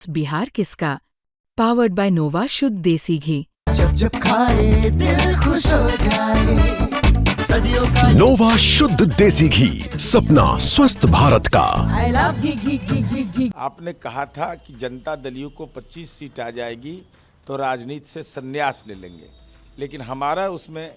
बिहार किसका? Powered by नोवा शुद्ध देसी घी। जब जब खाए दिल खुश हो जाए, सदियों का नोवा शुद्ध देसी घी, सपना स्वस्थ भारत का। I love घी। आपने कहा था कि जनता दल को 25 सीट आ जाएगी तो राजनीति से संन्यास ले लेंगे, लेकिन हमारा उसमें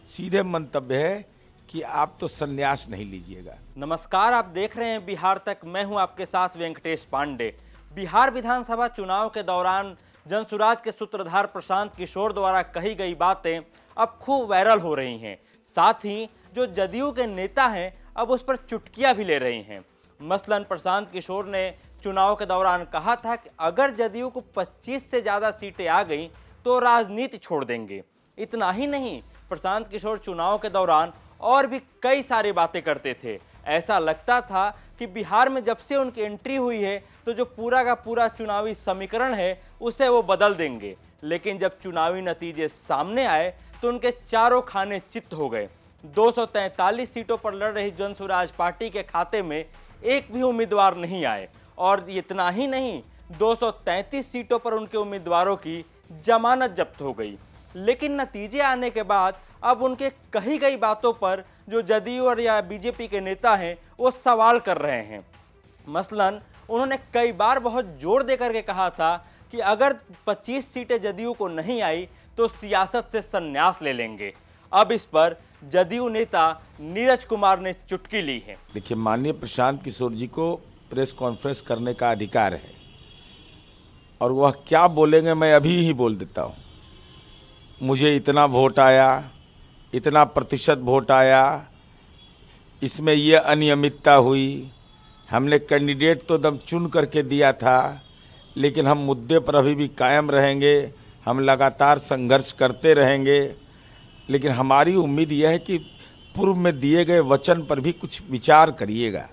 सीधे मंतव्य है कि आप तो संन्यास नहीं लीजिएगा। नमस्कार, आप देख रहे हैं बिहार तक। मैं हूं आपके साथ वेंकटेश पांडे। बिहार विधानसभा चुनाव के दौरान जनसुराज के सूत्रधार प्रशांत किशोर द्वारा कही गई बातें अब खूब वायरल हो रही हैं। साथ ही जो जदयू के नेता हैं अब उस पर चुटकियां भी ले रही हैं। मसलन प्रशांत किशोर ने चुनाव के दौरान कहा था कि अगर जदयू को 25 से ज़्यादा सीटें आ गई तो राजनीति छोड़ देंगे। इतना ही नहीं, प्रशांत किशोर चुनाव के दौरान और भी कई सारी बातें करते थे। ऐसा लगता था कि बिहार में जब से उनकी एंट्री हुई है तो जो पूरा का पूरा चुनावी समीकरण है उसे वो बदल देंगे। लेकिन जब चुनावी नतीजे सामने आए तो उनके चारों खाने चित्त हो गए। 243 सीटों पर लड़ रही जनसुराज पार्टी के खाते में एक भी उम्मीदवार नहीं आए, और इतना ही नहीं, 233 सीटों पर उनके उम्मीदवारों की जमानत जब्त हो गई। लेकिन नतीजे आने के बाद अब उनके कही गई बातों पर जो जदयू और या बीजेपी के नेता हैं वो सवाल कर रहे हैं। मसलन उन्होंने कई बार बहुत जोर देकर के कहा था कि अगर 25 सीटें जदयू को नहीं आई तो सियासत से संन्यास ले लेंगे। अब इस पर जदयू नेता नीरज कुमार ने चुटकी ली है। देखिए, माननीय प्रशांत किशोर जी को प्रेस कॉन्फ्रेंस करने का अधिकार है, और वह क्या बोलेंगे मैं अभी ही बोल देता हूँ। मुझे इतना वोट आया, इतना प्रतिशत वोट आया, इसमें ये अनियमितता हुई, हमने कैंडिडेट तो दम चुन करके दिया था, लेकिन हम मुद्दे पर अभी भी कायम रहेंगे, हम लगातार संघर्ष करते रहेंगे। लेकिन हमारी उम्मीद यह है कि पूर्व में दिए गए वचन पर भी कुछ विचार करिएगा।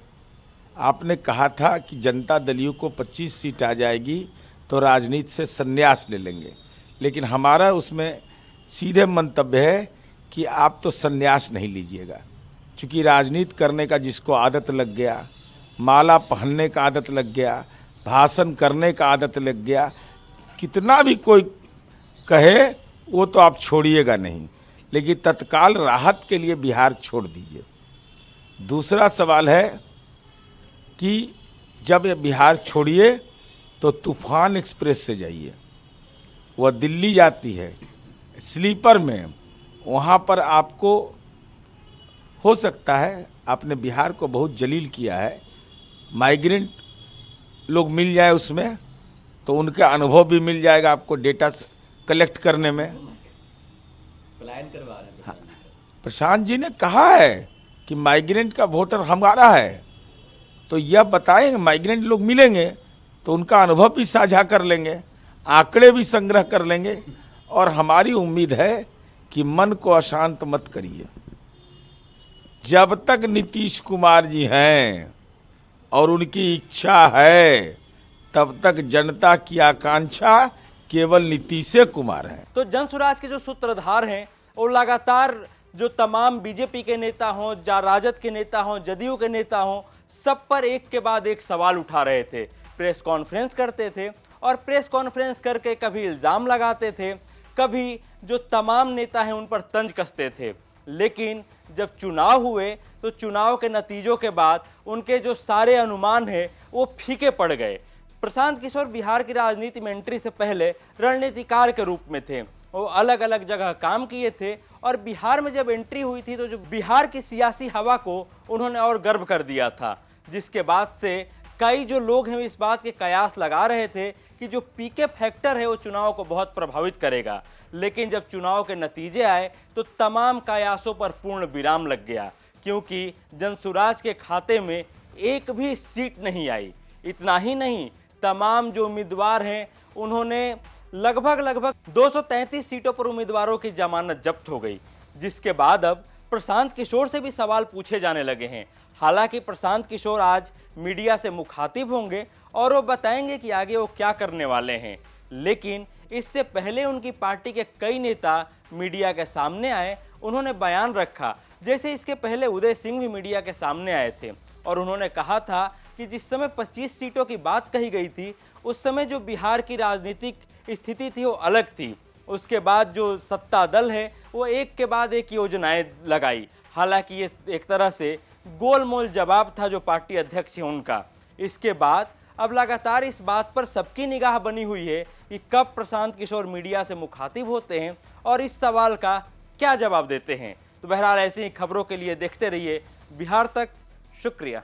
आपने कहा था कि जनता दल को 25 सीट आ जाएगी तो राजनीति से संन्यास ले लेंगे, लेकिन हमारा उसमें सीधे मंतव्य है कि आप तो संन्यास नहीं लीजिएगा। चूँकि राजनीति करने का जिसको आदत लग गया, माला पहनने का आदत लग गया, भाषण करने का आदत लग गया, कितना भी कोई कहे वो तो आप छोड़िएगा नहीं, लेकिन तत्काल राहत के लिए बिहार छोड़ दीजिए। दूसरा सवाल है कि जब ये बिहार छोड़िए तो तूफान एक्सप्रेस से जाइए। वह दिल्ली जाती है स्लीपर में, वहाँ पर आपको हो सकता है, आपने बिहार को बहुत जलील किया है, माइग्रेंट लोग मिल जाए उसमें तो उनका अनुभव भी मिल जाएगा आपको डेटा कलेक्ट करने में। पलायन करवा रहे हैं। प्रशांत जी ने कहा है कि माइग्रेंट का वोटर हमारा है, तो यह बताएंगे, माइग्रेंट लोग मिलेंगे तो उनका अनुभव भी साझा कर लेंगे, आंकड़े भी संग्रह कर लेंगे। और हमारी उम्मीद है कि मन को अशांत मत करिए। जब तक नीतीश कुमार जी हैं और उनकी इच्छा है, तब तक जनता की आकांक्षा केवल नीतीश कुमार है। तो जनसुराज के जो सूत्रधार हैं वो लगातार जो तमाम बीजेपी के नेता हों, राजद के नेता हों, जदयू के नेता हों, सब पर एक के बाद एक सवाल उठा रहे थे। प्रेस कॉन्फ्रेंस करते थे और प्रेस कॉन्फ्रेंस करके कभी इल्ज़ाम लगाते थे, कभी जो तमाम नेता हैं उन पर तंज कसते थे। लेकिन जब चुनाव हुए तो चुनाव के नतीजों के बाद उनके जो सारे अनुमान हैं वो फीके पड़ गए। प्रशांत किशोर बिहार की राजनीति में एंट्री से पहले रणनीतिकार के रूप में थे। वो अलग अलग जगह काम किए थे, और बिहार में जब एंट्री हुई थी तो जो बिहार की सियासी हवा को उन्होंने और गर्व कर दिया था, जिसके बाद से कई जो लोग हैं इस बात के कयास लगा रहे थे कि जो पीके फैक्टर है वो चुनाव को बहुत प्रभावित करेगा। लेकिन जब चुनाव के नतीजे आए तो तमाम कयासों पर पूर्ण विराम लग गया, क्योंकि जनसुराज के खाते में एक भी सीट नहीं आई। इतना ही नहीं, तमाम जो उम्मीदवार हैं उन्होंने लगभग 233 सीटों पर उम्मीदवारों की जमानत जब्त हो गई, जिसके बाद अब प्रशांत किशोर से भी सवाल पूछे जाने लगे हैं। हालांकि प्रशांत किशोर आज मीडिया से मुखातिब होंगे और वो बताएंगे कि आगे वो क्या करने वाले हैं, लेकिन इससे पहले उनकी पार्टी के कई नेता मीडिया के सामने आए, उन्होंने बयान रखा। जैसे इसके पहले उदय सिंह भी मीडिया के सामने आए थे और उन्होंने कहा था कि जिस समय 25 सीटों की बात कही गई थी उस समय जो बिहार की राजनीतिक स्थिति थी वो अलग थी। उसके बाद जो सत्ता दल है वो एक के बाद एक योजनाएं लगाई। हालांकि ये एक तरह से गोलमोल जवाब था जो पार्टी अध्यक्ष है उनका। इसके बाद अब लगातार इस बात पर सबकी निगाह बनी हुई है कि कब प्रशांत किशोर मीडिया से मुखातिब होते हैं और इस सवाल का क्या जवाब देते हैं। तो बहरहाल ऐसी ही खबरों के लिए देखते रहिए बिहार तक। शुक्रिया।